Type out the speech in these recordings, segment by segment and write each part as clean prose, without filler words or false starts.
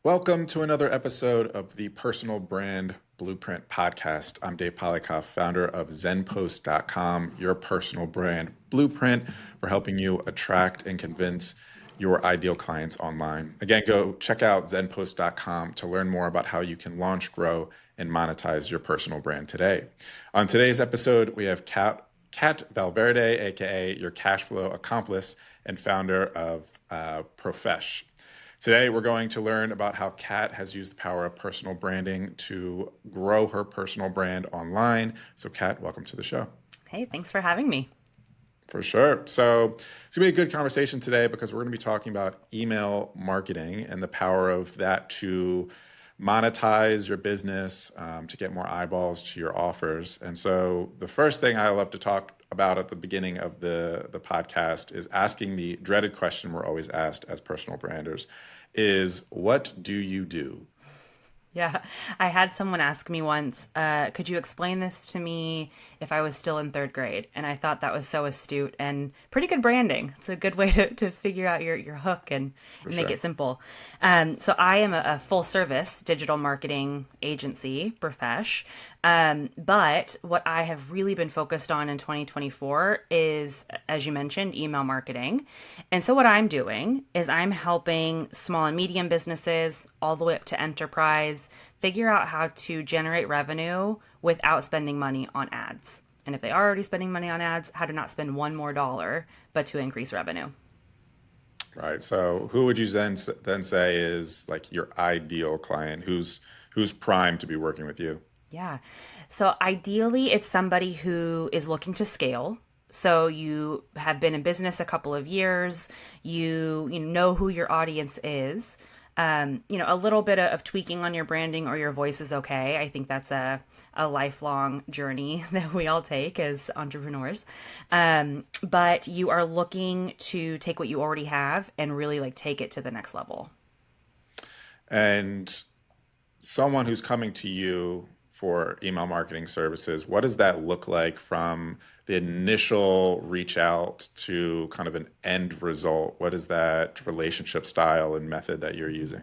Welcome to another episode of the Personal Brand Blueprint podcast. I'm Dave Polikoff, founder of ZenPost.com, your personal brand blueprint for helping you attract and convince your ideal clients online. Again, go check out ZenPost.com to learn more about how you can launch, grow, and monetize your personal brand today. On today's episode, we have Cat Valverde, aka your cash flow accomplice and founder of Profesh. Today, we're going to learn about how Kat has used the power of personal branding to grow her personal brand online. So, Kat, welcome to the show. Hey, thanks for having me. For sure. So, it's going to be a good conversation today because we're going to be talking about email marketing and the power of that to monetize your business, to get more eyeballs to your offers. And so, the first thing I love to talk about at the beginning of the podcast is asking the dreaded question we're always asked as personal branders is, what do you do? Yeah, I had someone ask me once, could you explain this to me if I was still in third grade? And I thought that was so astute and pretty good branding. It's a good way to figure out your hook For and make sure. it simple. So I am a full service digital marketing agency, Profesh. But what I have really been focused on in 2024 is, as you mentioned, email marketing. And so what I'm doing is I'm helping small and medium businesses all the way up to enterprise figure out how to generate revenue without spending money on ads. And if they are already spending money on ads, how to not spend one more dollar, but to increase revenue. Right. So, who would you then say is like your ideal client? Who's primed to be working with you? Yeah. So ideally, it's somebody who is looking to scale. So you have been in business a couple of years, you know who your audience is. A little bit of tweaking on your branding or your voice is okay. I think that's a lifelong journey that we all take as entrepreneurs. But you are looking to take what you already have and really like take it to the next level. And someone who's coming to you for email marketing services, what does that look like from the initial reach out to kind of an end result? What is that relationship style and method that you're using?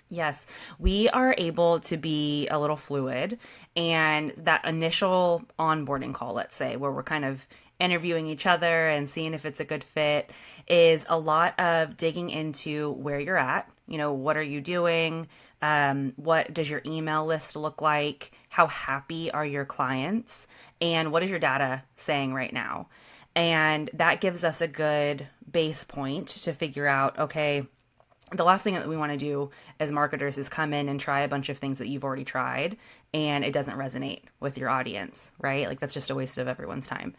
Yes, we are able to be a little fluid. And that initial onboarding call, let's say, where we're kind of interviewing each other and seeing if it's a good fit, is a lot of digging into where you're at. What are you doing? What does your email list look like? How happy are your clients? And what is your data saying right now? And that gives us a good base point to figure out, okay, the last thing that we want to do as marketers is come in and try a bunch of things that you've already tried and it doesn't resonate with your audience, right? Like that's just a waste of everyone's time.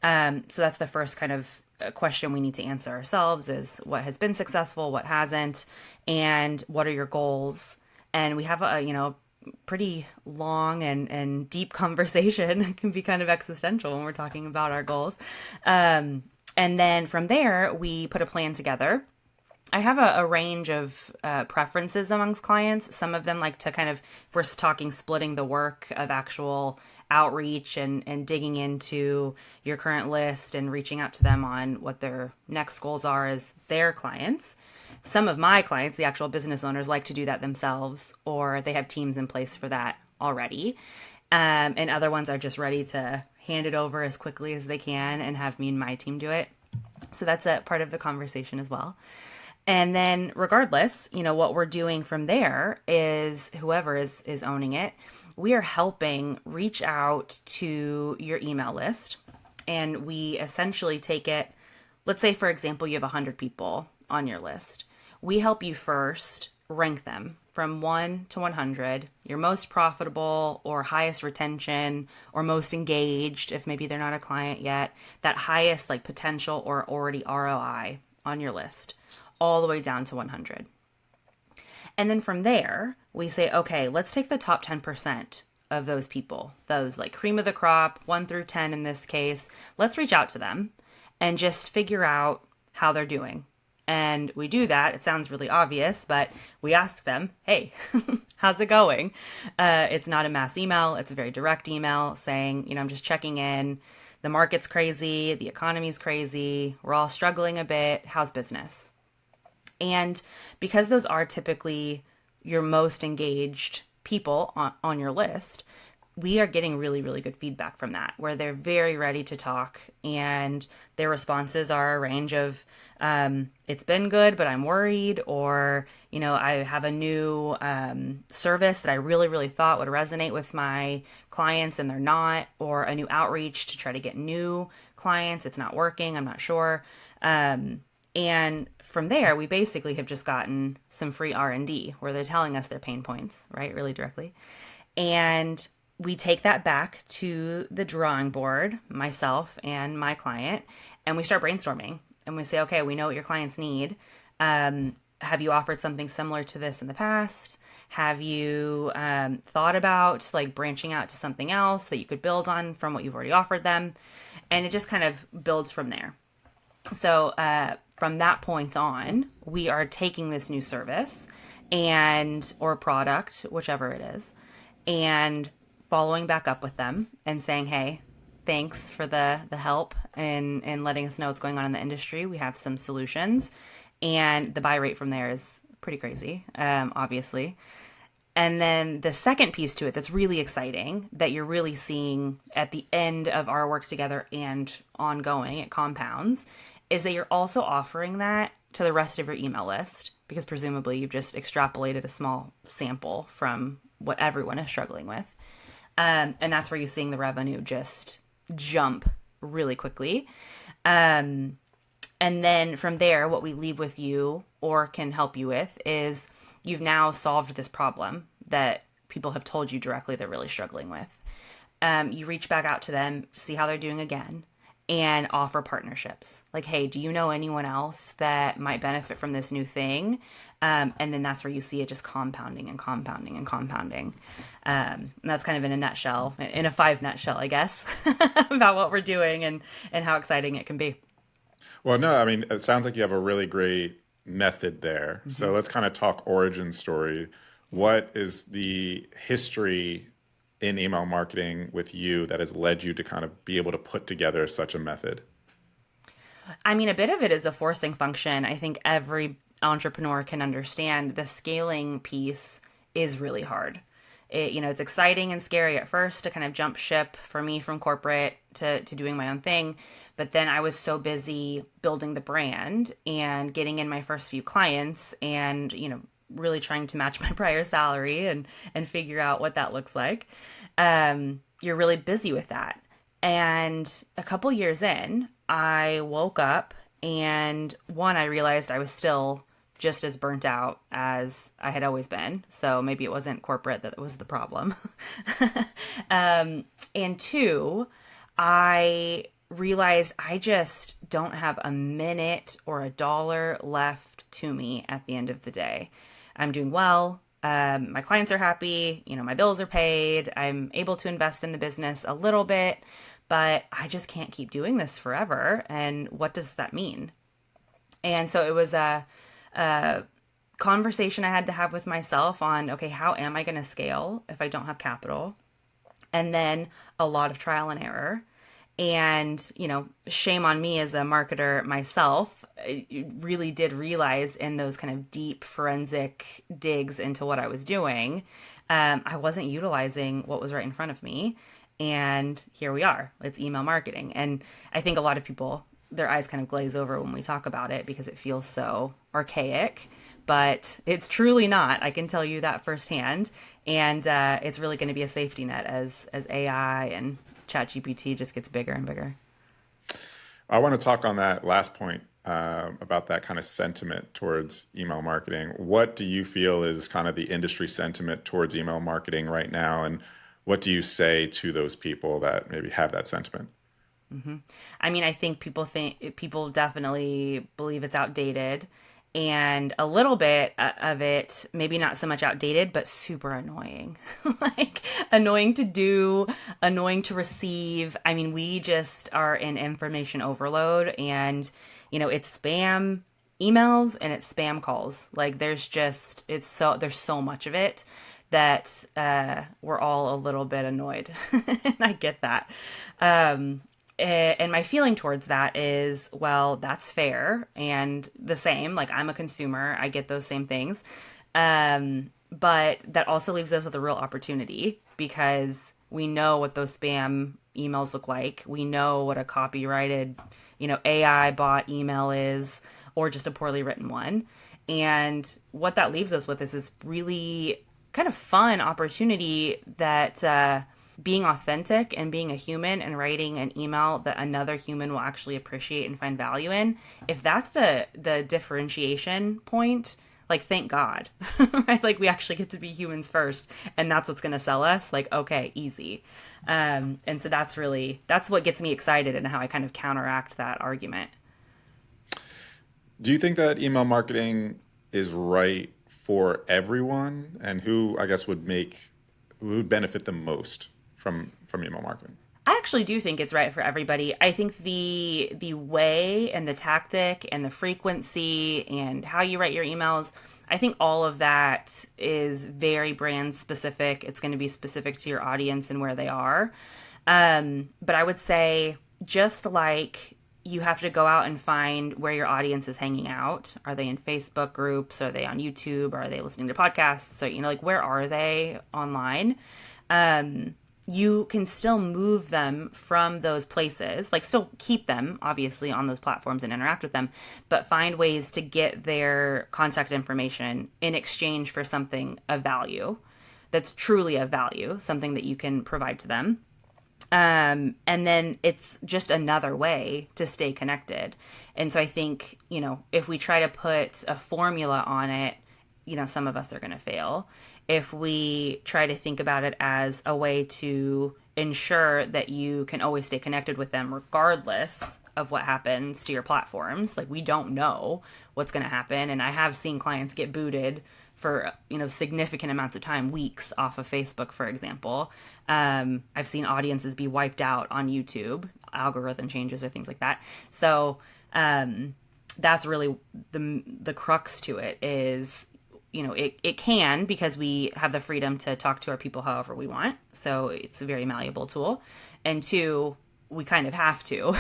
So that's the first kind of question we need to answer ourselves is what has been successful, what hasn't, and what are your goals? And we have a, pretty long and deep conversation. It can be kind of existential when we're talking about our goals. And then from there, we put a plan together. I have a range of preferences amongst clients. Some of them like to kind of, if we're talking splitting the work of actual outreach and digging into your current list and reaching out to them on what their next goals are as their clients. Some of my clients, the actual business owners, like to do that themselves, or they have teams in place for that already. And other ones are just ready to hand it over as quickly as they can and have me and my team do it. So that's a part of the conversation as well. And then regardless, what we're doing from there is whoever is owning it, we are helping reach out to your email list. And we essentially take it, let's say, for example, you have 100 people on your list. We help you first rank them from 1 to 100, your most profitable or highest retention or most engaged, if maybe they're not a client yet, that highest like potential or already ROI on your list, all the way down to 100. And then from there, we say, okay, let's take the top 10% of those people, those like cream of the crop, 1 through 10 in this case. Let's reach out to them and just figure out how they're doing. And we do that. It sounds really obvious, but we ask them, hey, how's it going? It's not a mass email. It's a very direct email saying, I'm just checking in. The market's crazy. The economy's crazy. We're all struggling a bit. How's business? And because those are typically your most engaged people on your list, we are getting really, really good feedback from that, where they're very ready to talk, and their responses are a range of, it's been good, but I'm worried, or, I have a new service that I really, really thought would resonate with my clients and they're not, or a new outreach to try to get new clients. It's not working. I'm not sure. And from there, we basically have just gotten some free R&D where they're telling us their pain points, right? Really directly. And we take that back to the drawing board, myself and my client, and we start brainstorming. And we say, okay, we know what your clients need. Have you offered something similar to this in the past? Have you thought about like branching out to something else that you could build on from what you've already offered them? And it just kind of builds from there. So from that point on, we are taking this new service and or product, whichever it is, and following back up with them and saying, hey, thanks for the help and letting us know what's going on in the industry. We have some solutions. And the buy rate from there is pretty crazy, obviously. And then the second piece to it that's really exciting that you're really seeing at the end of our work together and ongoing, it compounds, is that you're also offering that to the rest of your email list, because presumably you've just extrapolated a small sample from what everyone is struggling with. And that's where you're seeing the revenue just jump really quickly. And then from there, what we leave with you or can help you with is you've now solved this problem that people have told you directly they're really struggling with. You reach back out to them to see how they're doing again and offer partnerships. Like, hey, do you know anyone else that might benefit from this new thing? And then that's where you see it just compounding and compounding and compounding. And that's kind of in a nutshell, in a 5 nutshell, I guess, about what we're doing and how exciting it can be. Well, no, I mean, it sounds like you have a really great method there. So let's kind of talk origin story. What is the history in email marketing with you that has led you to kind of be able to put together such a method? I mean, a bit of it is a forcing function. I think every entrepreneur can understand the scaling piece is really hard. It's exciting and scary at first to kind of jump ship for me from corporate to doing my own thing. But then I was so busy building the brand and getting in my first few clients and, really trying to match my prior salary and figure out what that looks like. You're really busy with that. And a couple years in, I woke up and I realized I was still just as burnt out as I had always been. So maybe it wasn't corporate that was the problem. And 2, I realized I just don't have a minute or a dollar left to me at the end of the day. I'm doing well. My clients are happy. My bills are paid. I'm able to invest in the business a little bit, but I just can't keep doing this forever. And what does that mean? And so it was a conversation I had to have with myself on, okay, how am I going to scale if I don't have capital? And then a lot of trial and error. And, shame on me as a marketer myself, I really did realize in those kind of deep forensic digs into what I was doing, I wasn't utilizing what was right in front of me. And here we are. It's email marketing. And I think a lot of people, their eyes kind of glaze over when we talk about it because it feels so archaic. But it's truly not. I can tell you that firsthand. And it's really going to be a safety net as AI and ChatGPT just gets bigger and bigger. I want to talk on that last point about that kind of sentiment towards email marketing. What do you feel is kind of the industry sentiment towards email marketing right now? And what do you say to those people that maybe have that sentiment? I mean, I think people definitely believe it's outdated, and a little bit of it, maybe not so much outdated, but super annoying. Like annoying to do, annoying to receive. I mean, we just are in information overload, and it's spam emails and it's spam calls. Like there's so much of it that we're all a little bit annoyed. And I get that. And my feeling towards that is, well, that's fair. And the same, like I'm a consumer, I get those same things. But that also leaves us with a real opportunity because we know what those spam emails look like. We know what a copyrighted, AI bot email is, or just a poorly written one. And what that leaves us with is this really kind of fun opportunity that being authentic and being a human and writing an email that another human will actually appreciate and find value in, if that's the differentiation point, like thank God, right? Like we actually get to be humans first, and that's what's going to sell us. Like okay, easy. And so that's what gets me excited and how I kind of counteract that argument. Do you think that email marketing is right for everyone, and who I guess who would benefit the most from email marketing? I actually do think it's right for everybody. I think the way and the tactic and the frequency and how you write your emails, I think all of that is very brand specific. It's going to be specific to your audience and where they are. But I would say just like you have to go out and find where your audience is hanging out. Are they in Facebook groups? Are they on YouTube? Are they listening to podcasts? So, like where are they online? You can still move them from those places, like still keep them obviously on those platforms and interact with them, but find ways to get their contact information in exchange for something of value that's truly of value, something that you can provide to them. And then it's just another way to stay connected. And so I think, if we try to put a formula on it, some of us are going to fail. If we try to think about it as a way to ensure that you can always stay connected with them regardless of what happens to your platforms, like we don't know what's going to happen. And I have seen clients get booted for significant amounts of time, weeks off of Facebook, for example. I've seen audiences be wiped out on YouTube, algorithm changes or things like that. So that's really the crux to it is, it can, because we have the freedom to talk to our people however we want. So it's a very malleable tool. And two, we kind of have to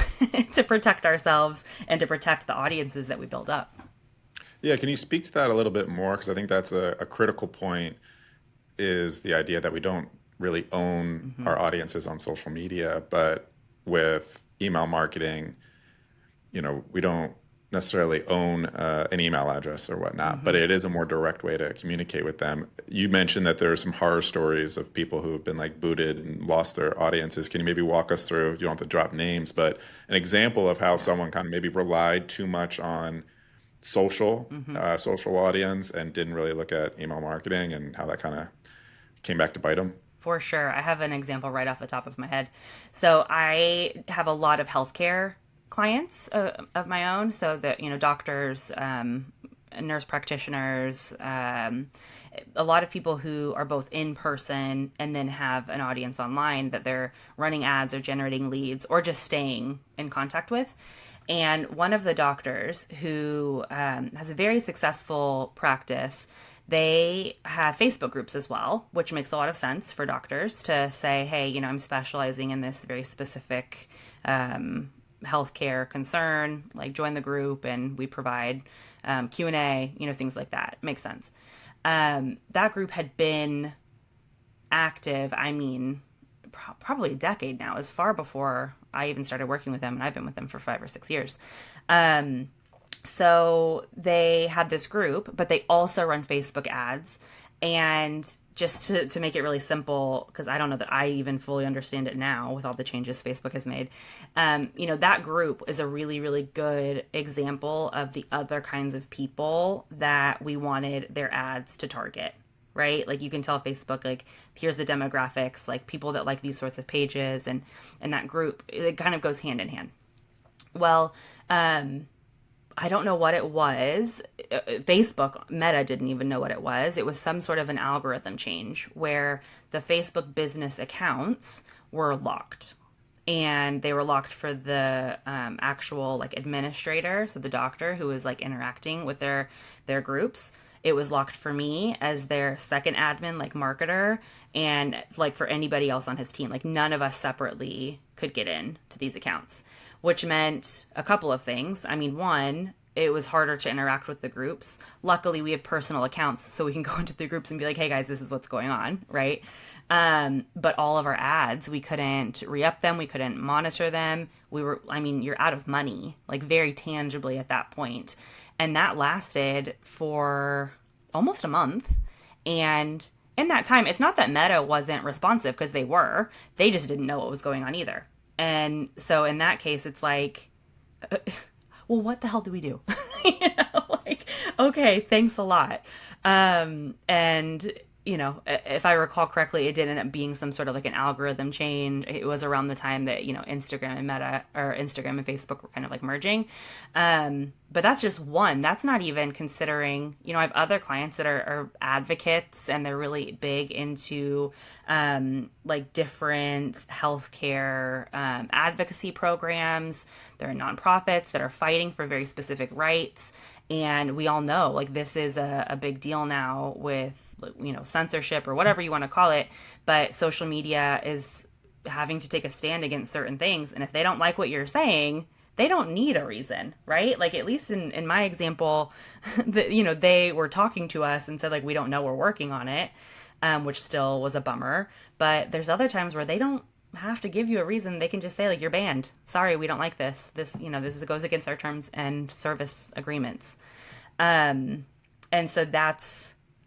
to protect ourselves and to protect the audiences that we build up. Yeah, can you speak to that a little bit more? Because I think that's a critical point, is the idea that we don't really own Mm-hmm. our audiences on social media, but with email marketing, we don't necessarily own an email address or whatnot, but Mm-hmm. it is a more direct way to communicate with them. You mentioned that there are some horror stories of people who have been like booted and lost their audiences. Can you maybe walk us through, you don't have to drop names, but an example of how Yeah. someone kind of maybe relied too much on Mm-hmm. social audience and didn't really look at email marketing, and how that kind of came back to bite them? For sure. I have an example right off the top of my head. So I have a lot of healthcare clients of my own. So that, doctors, nurse practitioners, a lot of people who are both in person and then have an audience online that they're running ads or generating leads or just staying in contact with. And one of the doctors who has a very successful practice, they have Facebook groups as well, which makes a lot of sense for doctors to say, hey, I'm specializing in this very specific healthcare concern, like join the group and we provide Q&A, things like that. Makes sense. That group had been active, probably a decade now, as far before I even started working with them, and I've been with them for 5 or 6 years. So they had this group, but they also run Facebook ads. And just to make it really simple, because I don't know that I even fully understand it now with all the changes Facebook has made, that group is a really, really good example of the other kinds of people that we wanted their ads to target. Right? Like you can tell Facebook, like, here's the demographics, like people that like these sorts of pages, and that group, it kind of goes hand in hand. Well, I don't know what it was. Facebook Meta didn't even know what it was. It was some sort of an algorithm change where the Facebook business accounts were locked. And they were locked for the actual like administrator, so the doctor who was like interacting with their groups. It was locked for me as their second admin, like marketer, and like for anybody else on his team. Like none of us separately could get in to these accounts, which meant a couple of things. One, it was harder to interact with the groups. Luckily, we have personal accounts, so we can go into the groups and be like, hey guys, this is what's going on, right? But all of our ads, we couldn't re-up them, we couldn't monitor them. I mean, you're out of money, like very tangibly at that point. And that lasted for almost a month. And in that time, it's not that Meta wasn't responsive, because they just didn't know what was going on either. And so in that case, it's like, well, what the hell do we do? Like, okay, thanks a lot. And if I recall correctly, it did end up being some sort of like an algorithm change. It was around the time that, Instagram and Meta, or Instagram and Facebook, were kind of like merging. But that's just one. That's not even considering, I have other clients that are advocates, and they're really big into like different healthcare advocacy programs. There are nonprofits that are fighting for very specific rights. And we all know, like, this is a big deal now with, censorship or whatever you want to call it. But social media is having to take a stand against certain things. And if they don't like what you're saying, they don't need a reason, right? Like, at least in my example, they were talking to us and said, like, we don't know, we're working on it, which still was a bummer. But there's other times where they don't have to give you a reason. They can just say, like, you're banned. Sorry, we don't like this. This goes against our terms and service agreements. And so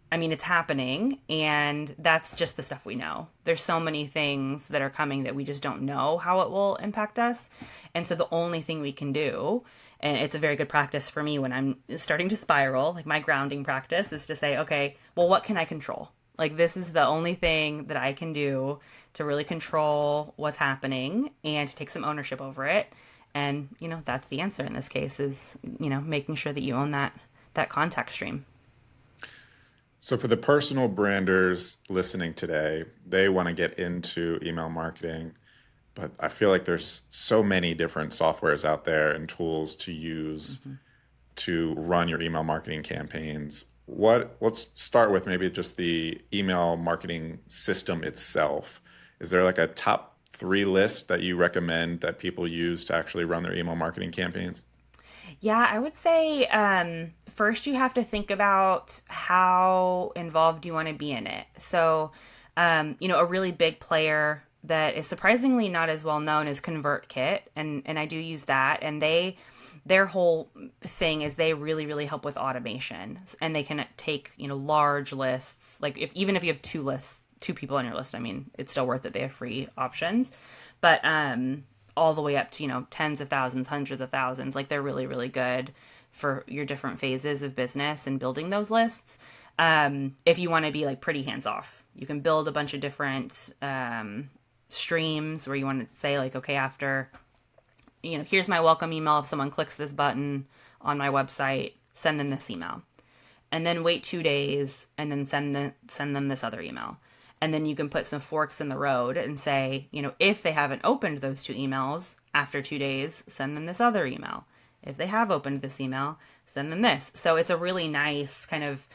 it's happening, and that's just the stuff we know. There's so many things that are coming that we just don't know how it will impact us. And so the only thing we can do, and it's a very good practice for me when I'm starting to spiral, like my grounding practice is to say, okay, well, what can I control? Like, this is the only thing that I can do to really control what's happening and to take some ownership over it. And, that's the answer in this case is, making sure that you own that contact stream. So for the personal branders listening today, they want to get into email marketing, but I feel like there's so many different softwares out there and tools to use to run your email marketing campaigns. Let's start with maybe just the email marketing system itself. Is there like a top 3 list that you recommend that people use to actually run their email marketing campaigns? Yeah, I would say first you have to think about how involved you want to be in it. So, a really big player that is surprisingly not as well known is ConvertKit, and I do use that. And their whole thing is they really, really help with automation, and they can take large lists. Like, even if you have 2 people on your list, it's still worth it. They have free options, but all the way up to, tens of thousands, hundreds of thousands. Like, they're really, really good for your different phases of business and building those lists. If you want to be like pretty hands off, you can build a bunch of different streams where you want to say, like, okay, after, here's my welcome email. If someone clicks this button on my website, send them this email, and then wait 2 days and then send them this other email. And then you can put some forks in the road and say, if they haven't opened those 2 emails after 2 days, send them this other email. If they have opened this email, send them this. So it's a really nice kind of,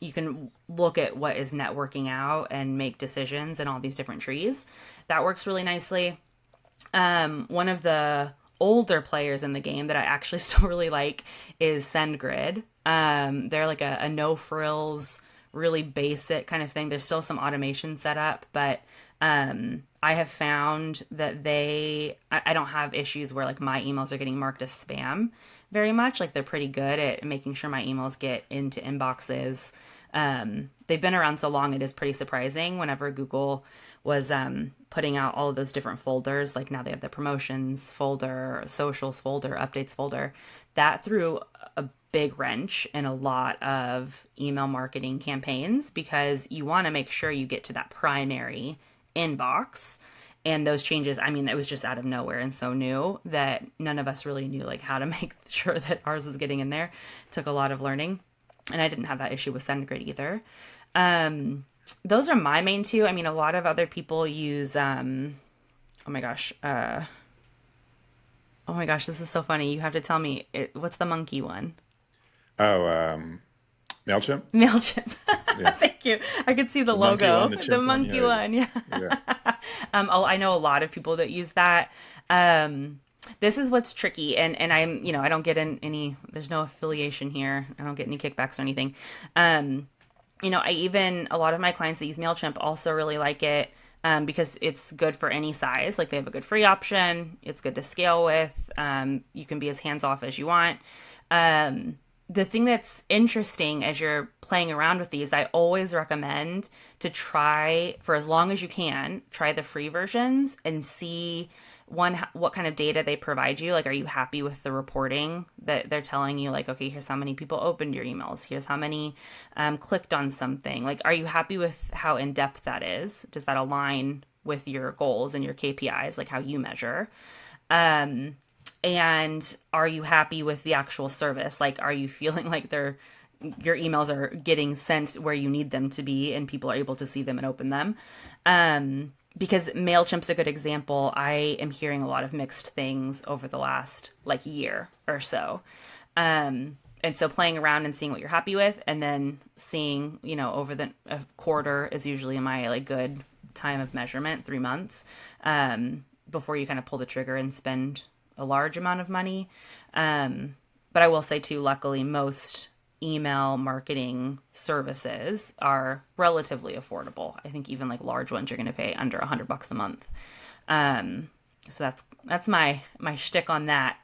you can look at what is networking out and make decisions in all these different trees. That works really nicely. One of the older players in the game that I actually still really like is SendGrid. They're like a no frills, really basic kind of thing. There's still some automation set up, but I have found that I don't have issues where like my emails are getting marked as spam very much. Like, they're pretty good at making sure my emails get into inboxes. They've been around so long, it is pretty surprising. Whenever Google was putting out all of those different folders, like now they have the promotions folder, socials folder, updates folder, that threw a big wrench in a lot of email marketing campaigns, because you want to make sure you get to that primary inbox. And those changes, it was just out of nowhere and so new that none of us really knew like how to make sure that ours was getting in there. It took a lot of learning, and I didn't have that issue with SendGrid either. Those are my main 2. A lot of other people use, oh my gosh, this is so funny. You have to tell me, what's the monkey one? Oh, Mailchimp? Mailchimp. Yeah. Thank you. I could see the monkey logo. one, the The chimp one, monkey one, yeah. Yeah. I know a lot of people that use that. this is what's tricky, and I'm, I don't get in any, there's no affiliation here. I don't get any kickbacks or anything. Um, I even, a lot of my clients that use Mailchimp also really like it, because it's good for any size. Like they have a good free option. It's good to scale with. You can be as hands off as you want. Um, the thing that's interesting as you're playing around with these, I always recommend to try, for as long as you can, try the free versions and see one, what kind of data they provide you. Like, are you happy with the reporting that they're telling you? Like, okay, here's how many people opened your emails, here's how many clicked on something. Like, are you happy with how in depth that is? Does that align with your goals and your KPIs, like how you measure? And are you happy with the actual service? Like, are you feeling like your emails are getting sent where you need them to be and people are able to see them and open them? Because Mailchimp's a good example. I am hearing a lot of mixed things over the last like year or so. And so playing around and seeing what you're happy with, and then seeing, over the a quarter is usually my like good time of measurement, 3 months, before you kind of pull the trigger and spend a large amount of money. But I will say too, luckily, most email marketing services are relatively affordable. I think even like large ones, you're going to pay under $100 a month. So that's my shtick on that.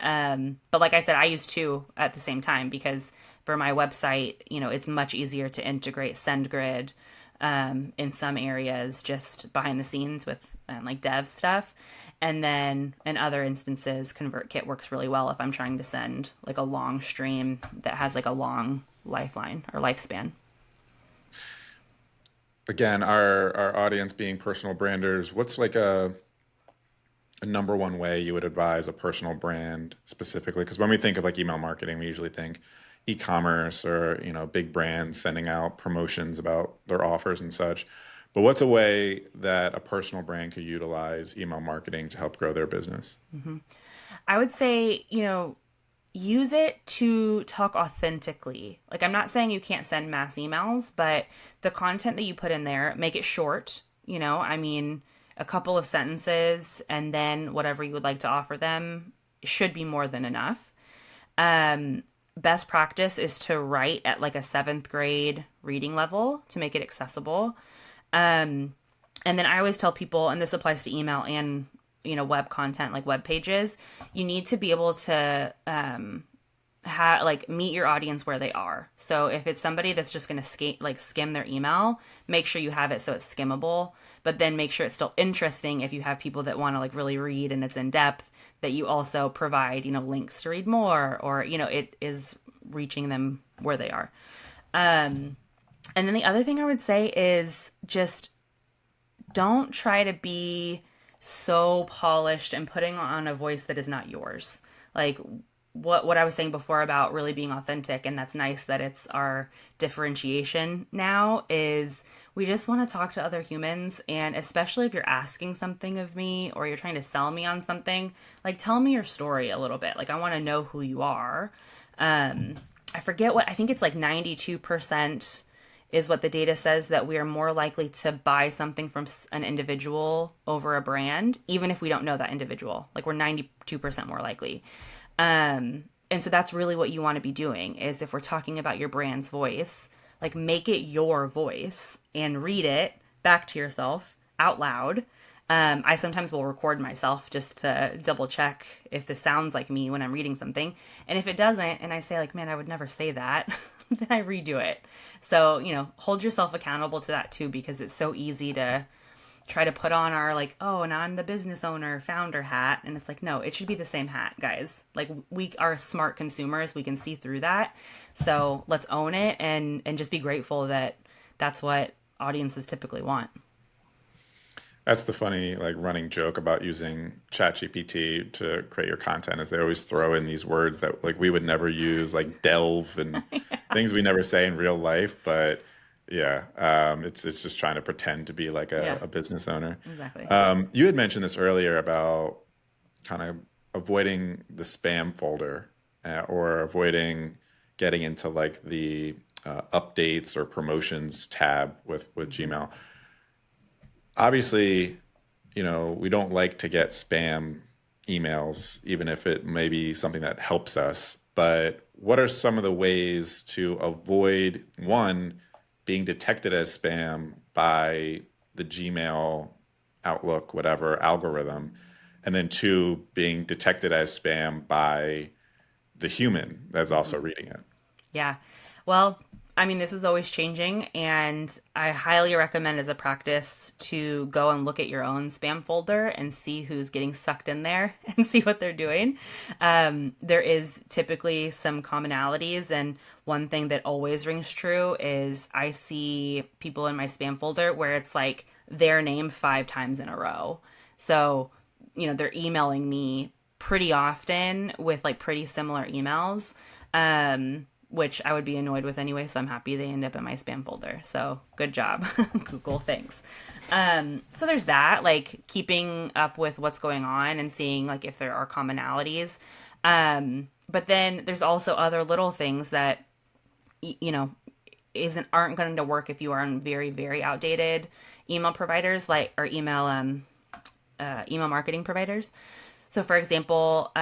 But like I said, I use two at the same time because for my website, it's much easier to integrate SendGrid in some areas just behind the scenes with like dev stuff. And then in other instances, ConvertKit works really well if I'm trying to send like a long stream that has like a long lifeline or lifespan. Again, our audience being personal branders, what's like a number one way you would advise a personal brand specifically? Because when we think of like email marketing, we usually think e-commerce or, big brands sending out promotions about their offers and such. But what's a way that a personal brand could utilize email marketing to help grow their business? I would say, use it to talk authentically. Like, I'm not saying you can't send mass emails, but the content that you put in there, make it short. I mean, a couple of sentences and then whatever you would like to offer them should be more than enough. Best practice is to write at like a seventh grade reading level to make it accessible. And then I always tell people, and this applies to email and web content like web pages, you need to be able to like meet your audience where they are. So if it's somebody that's just going to skim their email, make sure you have it so it's skimmable, but then make sure it's still interesting. If you have people that want to like really read and it's in depth, that you also provide links to read more, or it is reaching them where they are. And then the other thing I would say is just don't try to be so polished and putting on a voice that is not yours. Like what I was saying before about really being authentic, and that's nice that it's our differentiation now, is we just want to talk to other humans. And especially if you're asking something of me or you're trying to sell me on something, like tell me your story a little bit. Like I want to know who you are. I forget what, I think it's like 92% is what the data says, that we are more likely to buy something from an individual over a brand, even if we don't know that individual. Like we're 92% more likely. And so that's really what you want to be doing, is if we're talking about your brand's voice, like make it your voice and read it back to yourself out loud. I sometimes will record myself just to double check if this sounds like me when I'm reading something. And if it doesn't, and I say like, man, I would never say that, then I redo it. So, hold yourself accountable to that too, because it's so easy to try to put on our like, oh, and I'm the business owner, founder hat. And it's like, no, it should be the same hat, guys. Like we are smart consumers. We can see through that. So let's own it and just be grateful that that's what audiences typically want. That's the funny like running joke about using ChatGPT to create your content, is they always throw in these words that like we would never use, like delve and things we never say in real life. But yeah, it's just trying to pretend to be like Yeah, a business owner. exactly. You had mentioned this earlier about kind of avoiding the spam folder, or avoiding getting into like the updates or promotions tab with Gmail. Obviously, we don't like to get spam emails, even if it may be something that helps us. But what are some of the ways to avoid, one, being detected as spam by the Gmail, Outlook, whatever algorithm, and then two, being detected as spam by the human that's also reading it? Yeah. Well, I mean, this is always changing, and I highly recommend as a practice to go and look at your own spam folder and see who's getting sucked in there and see what they're doing. There is typically some commonalities, and one thing that always rings true is I see people in my spam folder where it's like their name 5 times in a row. So, they're emailing me pretty often with like pretty similar emails. Which I would be annoyed with anyway, so I'm happy they end up in my spam folder. So good job, Google, thanks. So there's that, like keeping up with what's going on and seeing like if there are commonalities. But then there's also other little things that, you know, aren't going to work if you are on very, very outdated email providers like or email marketing providers. So, for example,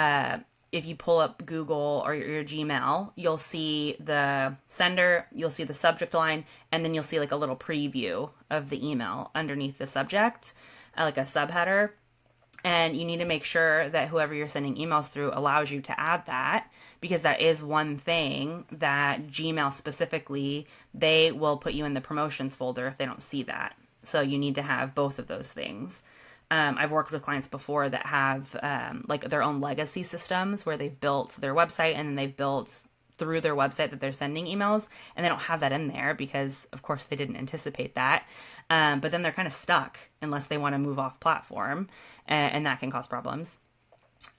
if you pull up Google or your Gmail, you'll see the sender, you'll see the subject line, and then you'll see like a little preview of the email underneath the subject, like a subheader. And you need to make sure that whoever you're sending emails through allows you to add that, because that is one thing that Gmail specifically, they will put you in the promotions folder if they don't see that. So you need to have both of those things. I've worked with clients before that have like their own legacy systems where they've built their website and then they've built through their website that they're sending emails, and they don't have that in there because, of course, they didn't anticipate that. But then they're kind of stuck unless they want to move off platform, and that can cause problems.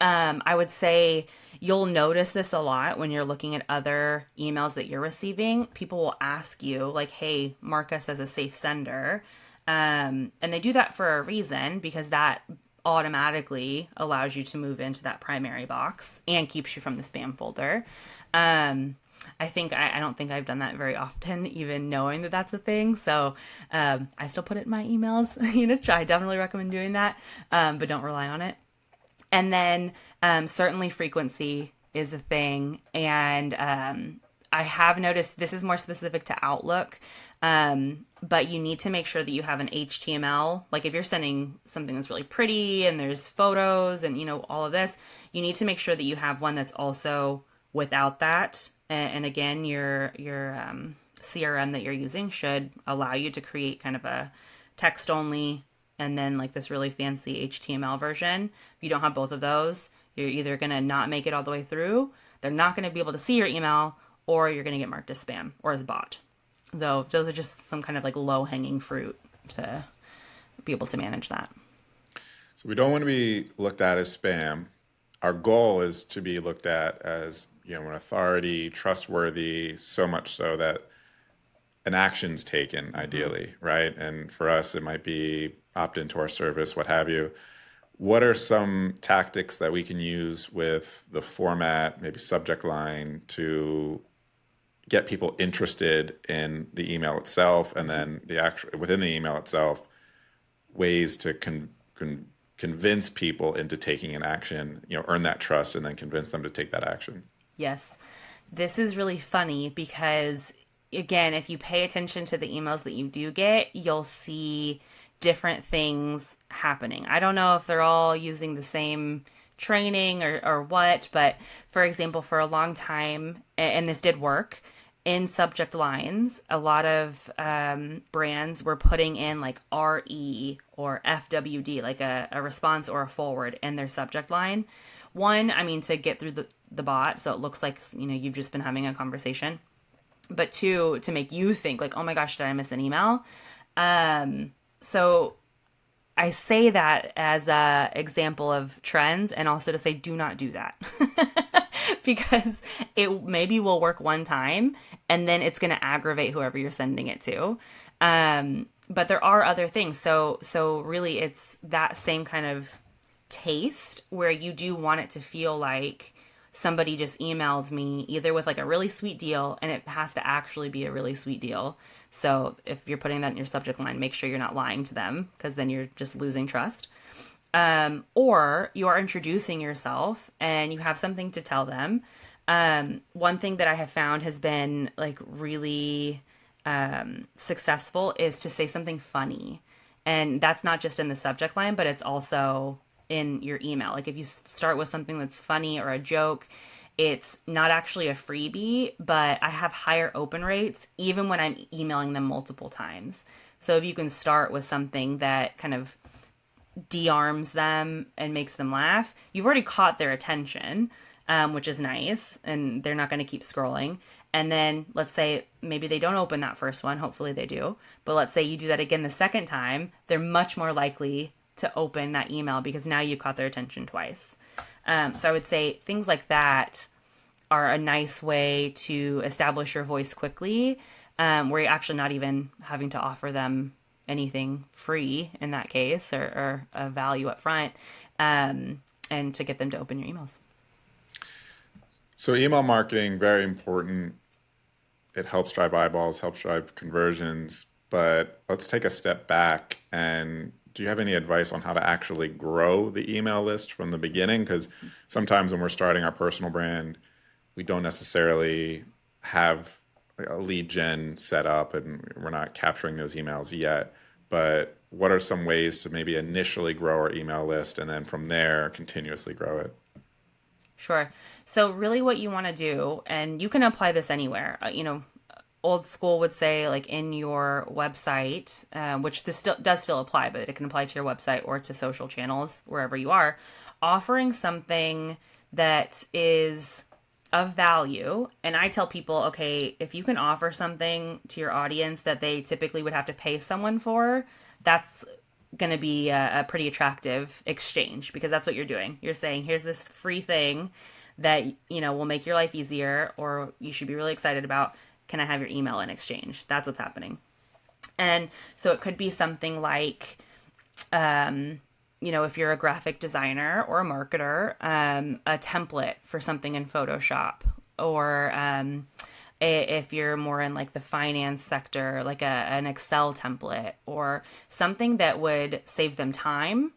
I would say you'll notice this a lot when you're looking at other emails that you're receiving. People will ask you, like, hey, mark us as a safe sender. And they do that for a reason, because that automatically allows you to move into that primary box and keeps you from the spam folder. I don't think I've done that very often, even knowing that that's a thing. So I still put it in my emails. I definitely recommend doing that, but don't rely on it. And then certainly frequency is a thing. And I have noticed this is more specific to Outlook, but you need to make sure that you have an HTML. Like if you're sending something that's really pretty and there's photos and all of this, you need to make sure that you have one that's also without that. And again, your CRM that you're using should allow you to create kind of a text only and then like this really fancy HTML version. If you don't have both of those, you're either going to not make it all the way through, they're not going to be able to see your email, or you're going to get marked as spam or as bot. So those are just some kind of like low hanging fruit to be able to manage that. So we don't want to be looked at as spam. Our goal is to be looked at as, an authority, trustworthy, so much so that an action's taken, ideally, right? And for us, it might be opt into our service, what have you. What are some tactics that we can use with the format, maybe subject line, to get people interested in the email itself, and then the actual within the email itself, ways to convince people into taking an action, earn that trust and then convince them to take that action? Yes. This is really funny because, again, if you pay attention to the emails that you do get, you'll see different things happening. I don't know if they're all using the same training or what, but for example, for a long time, and this did work, in subject lines, a lot of brands were putting in like RE or FWD, like a response or a forward in their subject line. One, I mean, to get through the bot, so it looks like, you've just been having a conversation. But two, to make you think like, oh my gosh, did I miss an email? So I say that as a example of trends, and also to say, do not do that. Because it maybe will work one time and then it's going to aggravate whoever you're sending it to. But there are other things. So really it's that same kind of taste where you do want it to feel like somebody just emailed me either with like a really sweet deal, and it has to actually be a really sweet deal. So if you're putting that in your subject line, make sure you're not lying to them, because then you're just losing trust. Or you are introducing yourself and you have something to tell them. One thing that I have found has been like really successful is to say something funny. And that's not just in the subject line, but it's also in your email. Like if you start with something that's funny or a joke, it's not actually a freebie, but I have higher open rates even when I'm emailing them multiple times. So if you can start with something that kind of de-arms them and makes them laugh, you've already caught their attention, which is nice, and they're not going to keep scrolling. And then let's say maybe they don't open that first one. Hopefully they do. But let's say you do that again the second time, they're much more likely to open that email because now you caught their attention twice. So I would say things like that are a nice way to establish your voice quickly, where you're actually not even having to offer them anything free in that case or a value up front, and to get them to open your emails. So email marketing, very important. It helps drive eyeballs, helps drive conversions. But let's take a step back. And do you have any advice on how to actually grow the email list from the beginning? Because sometimes when we're starting our personal brand, we don't necessarily have a lead gen set up and we're not capturing those emails yet. But what are some ways to maybe initially grow our email list and then from there continuously grow it? Sure. So really what you want to do, and you can apply this anywhere, old school would say like in your website, which this still does still apply, but it can apply to your website or to social channels, wherever you are, offering something that is of value. And I tell people, okay, if you can offer something to your audience that they typically would have to pay someone for, that's going to be a pretty attractive exchange because that's what you're doing. You're saying, here's this free thing that, will make your life easier or you should be really excited about. Can I have your email in exchange? That's what's happening. And so it could be something like, if you're a graphic designer or a marketer, a template for something in Photoshop, or if you're more in like the finance sector, like an Excel template, or something that would save them time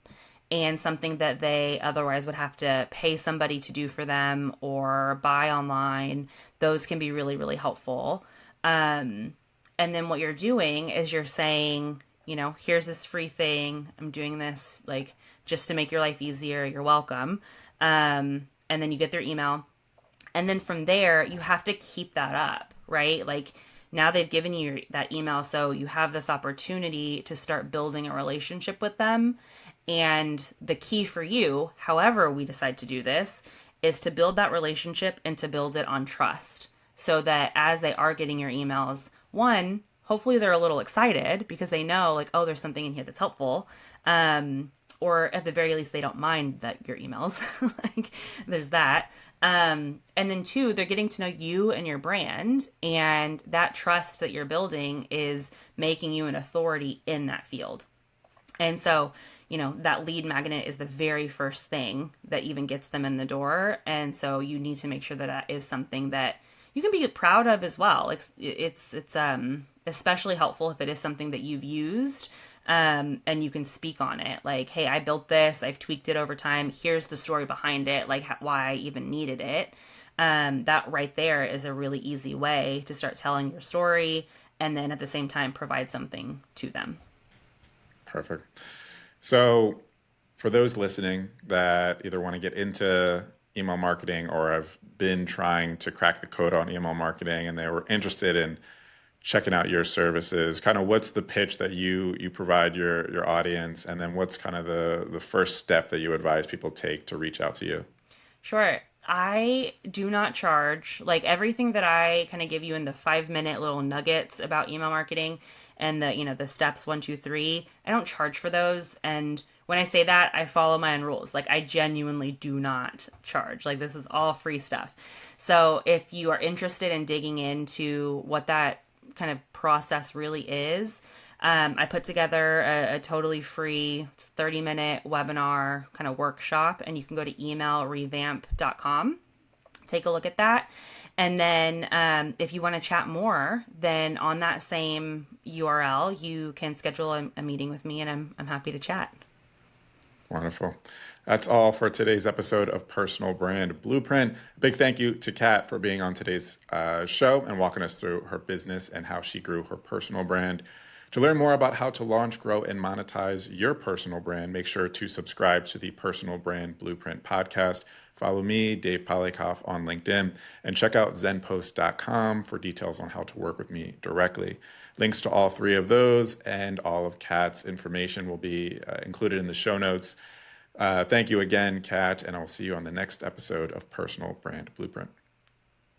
and something that they otherwise would have to pay somebody to do for them or buy online. Those can be really, really helpful. And then what you're doing is you're saying, here's this free thing. I'm doing this like just to make your life easier. You're welcome. And then you get their email. And then from there, you have to keep that up, right? Like now they've given you that email. So you have this opportunity to start building a relationship with them. And the key for you, however we decide to do this, is to build that relationship and to build it on trust. So that as they are getting your emails, one, hopefully they're a little excited because they know like, oh, there's something in here that's helpful. Or at the very least, they don't mind that your emails. Like there's that. And then two, they're getting to know you and your brand, and that trust that you're building is making you an authority in that field. And so, that lead magnet is the very first thing that even gets them in the door. And so you need to make sure that that is something that you can be proud of as well. It's especially helpful if it is something that you've used, and you can speak on it. Like, hey, I built this. I've tweaked it over time. Here's the story behind it, like why I even needed it. That right there is a really easy way to start telling your story and then at the same time provide something to them. Perfect. So, for those listening that either want to get into email marketing or have been trying to crack the code on email marketing and they were interested in checking out your services, kind of what's the pitch that you provide your audience, and then what's kind of the first step that you advise people take to reach out to you? Sure. I do not charge. Like everything that I kind of give you in the 5-minute little nuggets about email marketing and the steps 1, 2, 3, I don't charge for those. And when I say that, I follow my own rules. Like I genuinely do not charge. Like this is all free stuff. So if you are interested in digging into what that kind of process really is, I put together a totally free 30-minute webinar kind of workshop, and you can go to emailrevamp.com. Take a look at that. And then if you want to chat more, then on that same URL, you can schedule a meeting with me, and I'm happy to chat. Wonderful. That's all for today's episode of Personal Brand Blueprint. Big thank you to Kat for being on today's show and walking us through her business and how she grew her personal brand. To learn more about how to launch, grow, and monetize your personal brand, make sure to subscribe to the Personal Brand Blueprint podcast. Follow me, Dave Polikoff, on LinkedIn, and check out zenpost.com for details on how to work with me directly. Links to all three of those and all of Kat's information will be included in the show notes. Thank you again, Kat, and I'll see you on the next episode of Personal Brand Blueprint.